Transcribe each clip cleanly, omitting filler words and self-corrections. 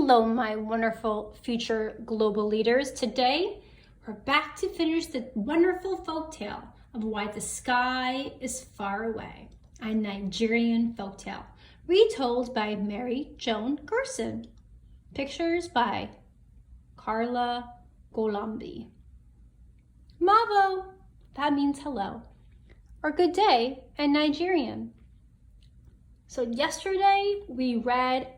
Hello, my wonderful future global leaders. Today, we're back to finish the wonderful folktale of Why the Sky is Far Away, a Nigerian folktale, retold by Mary Joan Gerson. Pictures by Carla Golambi. Mavo, that means hello, or good day in Nigerian. So yesterday, we read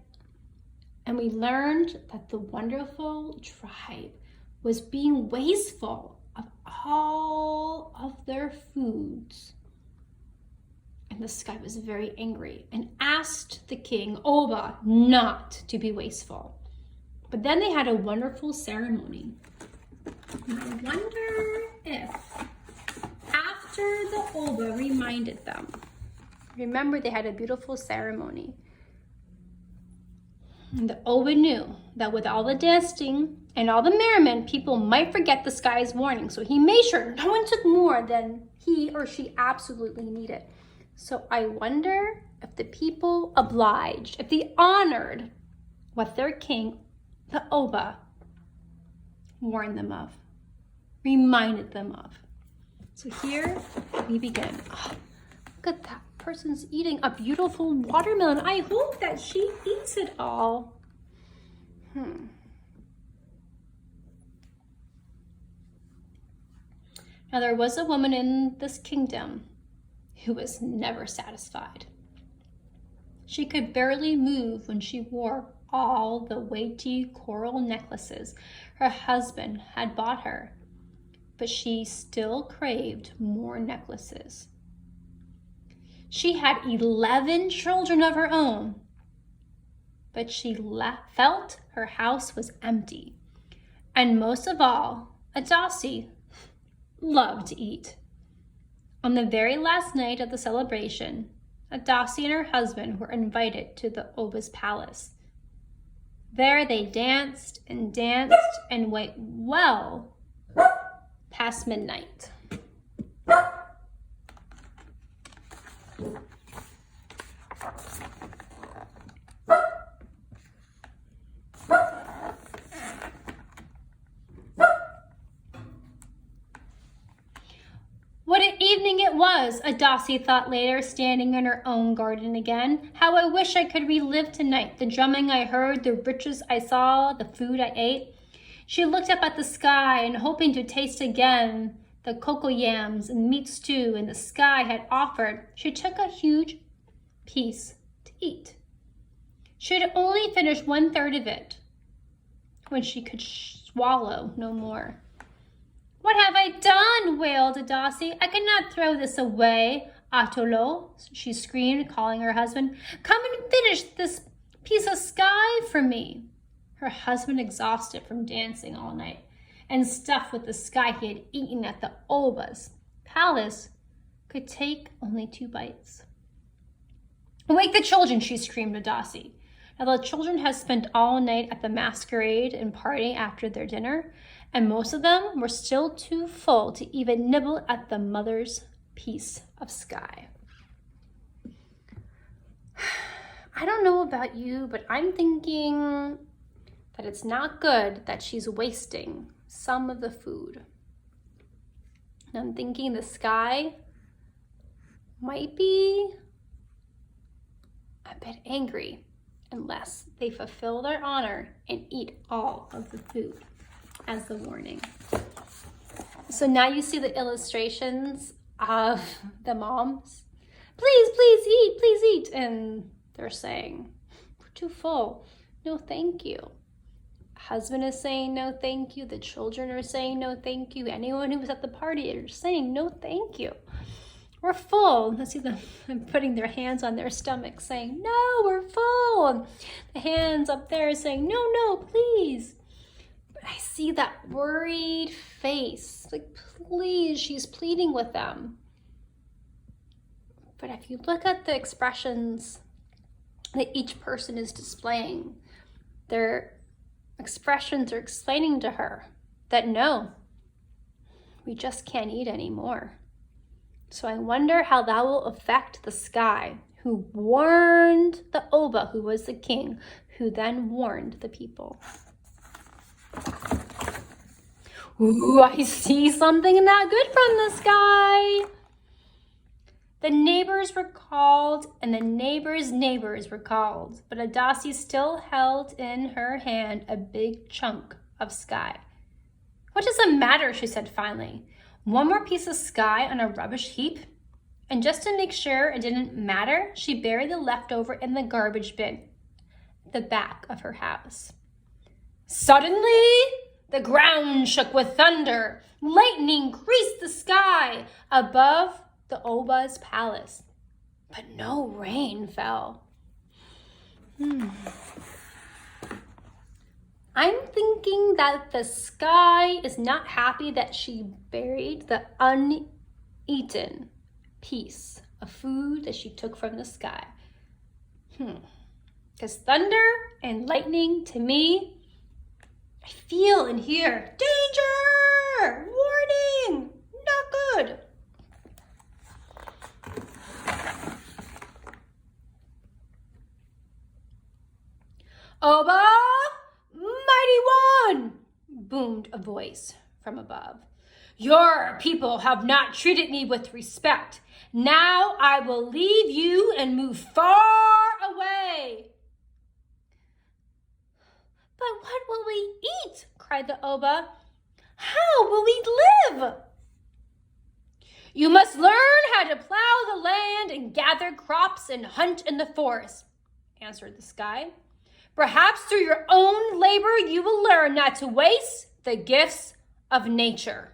and we learned that the wonderful tribe was being wasteful of all of their foods. And the sky was very angry and asked the king, Oba, not to be wasteful. But then they had a wonderful ceremony. And I wonder if after the Oba reminded them, remember they had a beautiful ceremony. And the Oba knew that with all the dancing and all the merriment, people might forget the sky's warning. So he made sure no one took more than he or she absolutely needed. So I wonder if the people obliged, if they honored what their king, the Oba, warned them of, reminded them of. So here we begin. Oh, look at that. Person's eating a beautiful watermelon. I hope that she eats it all. Now there was a woman in this kingdom who was never satisfied. She could barely move when she wore all the weighty coral necklaces her husband had bought her, but she still craved more necklaces. She had 11 children of her own, but she felt her house was empty. And most of all, Adasi loved to eat. On the very last night of the celebration, Adasi and her husband were invited to the Oba's palace. There they danced and went well past midnight. What an evening it was, Adasi thought later, standing in her own garden again. How I wish I could relive tonight, the drumming I heard, the riches I saw, the food I ate. She looked up at the sky and hoping to taste again the cocoa yams and meat stew and the sky had offered, she took a huge piece to eat. She had only finished 1/3 of it when she could swallow no more. What have I done? Wailed Adasi. I cannot throw this away. Atolo, she screamed, calling her husband. Come and finish this piece of sky for me. Her husband, exhausted from dancing all night and stuffed with the sky he had eaten at the Oba's palace, could take only 2 bites. Wake the children, she screamed at Adasi. Now the children had spent all night at the masquerade and party after their dinner, and most of them were still too full to even nibble at the mother's piece of sky. I don't know about you, but I'm thinking that it's not good that she's wasting some of the food. And I'm thinking the sky might be a bit angry unless they fulfill their honor and eat all of the food as the warning. So now you see the illustrations of the moms. Please eat. And they're saying, we're too full. No, thank you. Husband is saying no, thank you. The children are saying no, thank you. Anyone who was at the party is saying no, thank you. We're full. Let's see them putting their hands on their stomach saying, no, we're full. And the hands up there saying, no, please. But I see that worried face. Like, please, she's pleading with them. But if you look at the expressions that each person is displaying, their expressions are explaining to her that no, we just can't eat anymore. So I wonder how that will affect the sky, who warned the Oba, who was the king, who then warned the people. Ooh, I see something not good from the sky. The neighbors were called, and the neighbors' neighbors were called, but Adasi still held in her hand a big chunk of sky. What does it matter, she said finally. One more piece of sky on a rubbish heap? And just to make sure it didn't matter, she buried the leftover in the garbage bin at the back of her house. Suddenly, the ground shook with thunder. Lightning creased the sky above the Oba's palace, but no rain fell. I'm thinking that the sky is not happy that she buried the uneaten piece of food that she took from the sky. Because thunder and lightning, to me, I feel and hear, danger, warning, not good. Oba, mighty one, boomed a voice from above. Your people have not treated me with respect. Now I will leave you and move far away. But what will we eat? Cried the Oba. How will we live? You must learn how to plow the land and gather crops and hunt in the forest, answered the sky. Perhaps through your own labor you will learn not to waste the gifts of nature.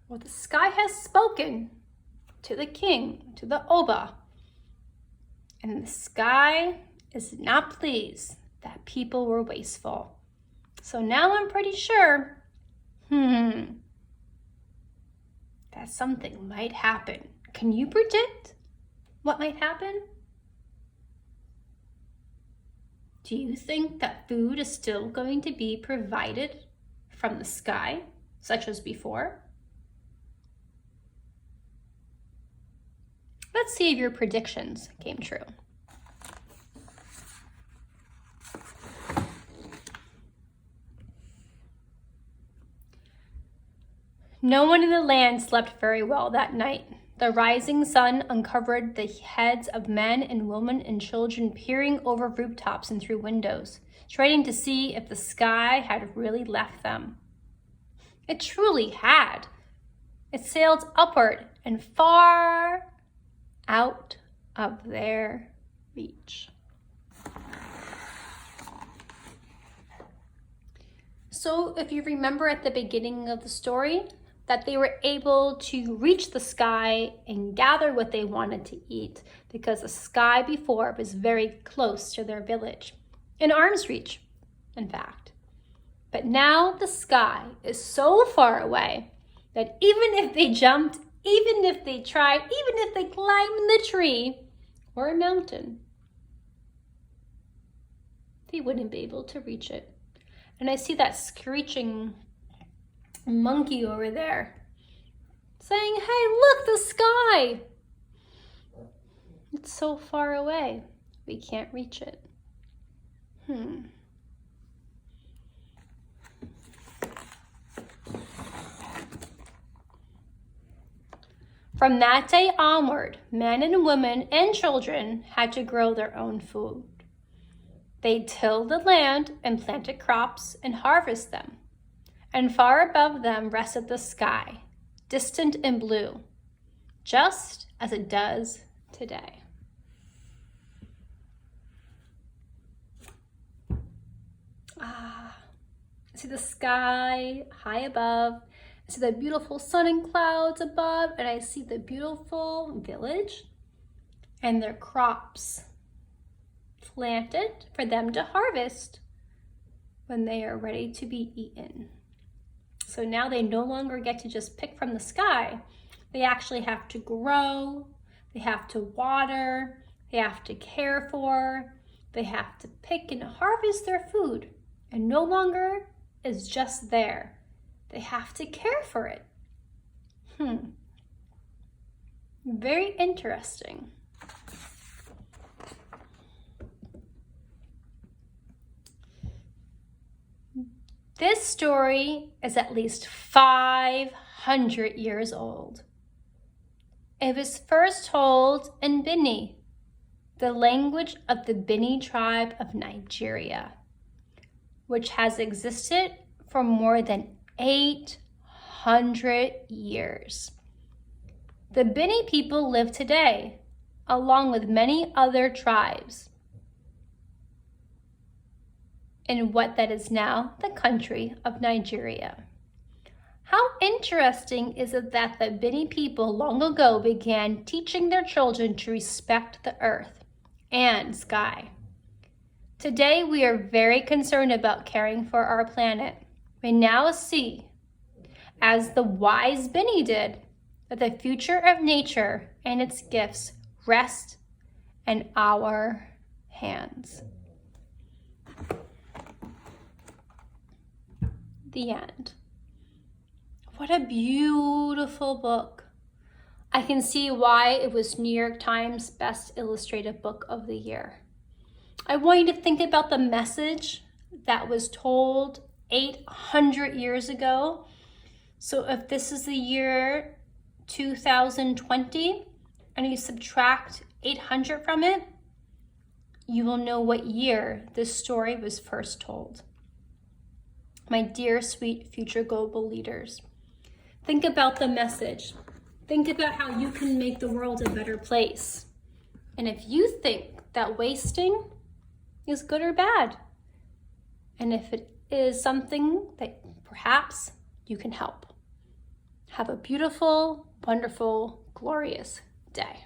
Well, the sky has spoken to the king, to the Oba, and the sky is not pleased that people were wasteful. So now I'm pretty sure, that something might happen. Can you predict what might happen? Do you think that food is still going to be provided from the sky, such as before? Let's see if your predictions came true. No one in the land slept very well that night. The rising sun uncovered the heads of men and women and children peering over rooftops and through windows, trying to see if the sky had really left them. It truly had. It sailed upward and far out of their reach. So if you remember at the beginning of the story, that they were able to reach the sky and gather what they wanted to eat because the sky before was very close to their village, in arm's reach, in fact. But now the sky is so far away that even if they jumped, even if they tried, even if they climbed the tree or a mountain, they wouldn't be able to reach it. And I see that screeching monkey over there saying, hey, look, the sky. It's so far away. We can't reach it. From that day onward, men and women and children had to grow their own food. They tilled the land and planted crops and harvested them. And far above them rested the sky, distant and blue, just as it does today. I see the sky high above. I see the beautiful sun and clouds above, and I see the beautiful village and their crops planted for them to harvest when they are ready to be eaten. So now they no longer get to just pick from the sky. They actually have to grow, they have to water, they have to care for, they have to pick and harvest their food. And no longer is just there. They have to care for it. Very interesting. This story is at least 500 years old. It was first told in Bini, the language of the Bini tribe of Nigeria, which has existed for more than 800 years. The Bini people live today, along with many other tribes, in what that is now the country of Nigeria. How interesting is it that the Bini people long ago began teaching their children to respect the earth and sky. Today we are very concerned about caring for our planet. We now see, as the wise Bini did, that the future of nature and its gifts rest in our hands. The end. What a beautiful book. I can see why it was New York Times Best Illustrated Book of the Year. I want you to think about the message that was told 800 years ago. So if this is the year 2020 and you subtract 800 from it, you will know what year this story was first told. My dear, sweet future global leaders, think about the message. Think about how you can make the world a better place. And if you think that wasting is good or bad, and if it is something that perhaps you can help, have a beautiful, wonderful, glorious day.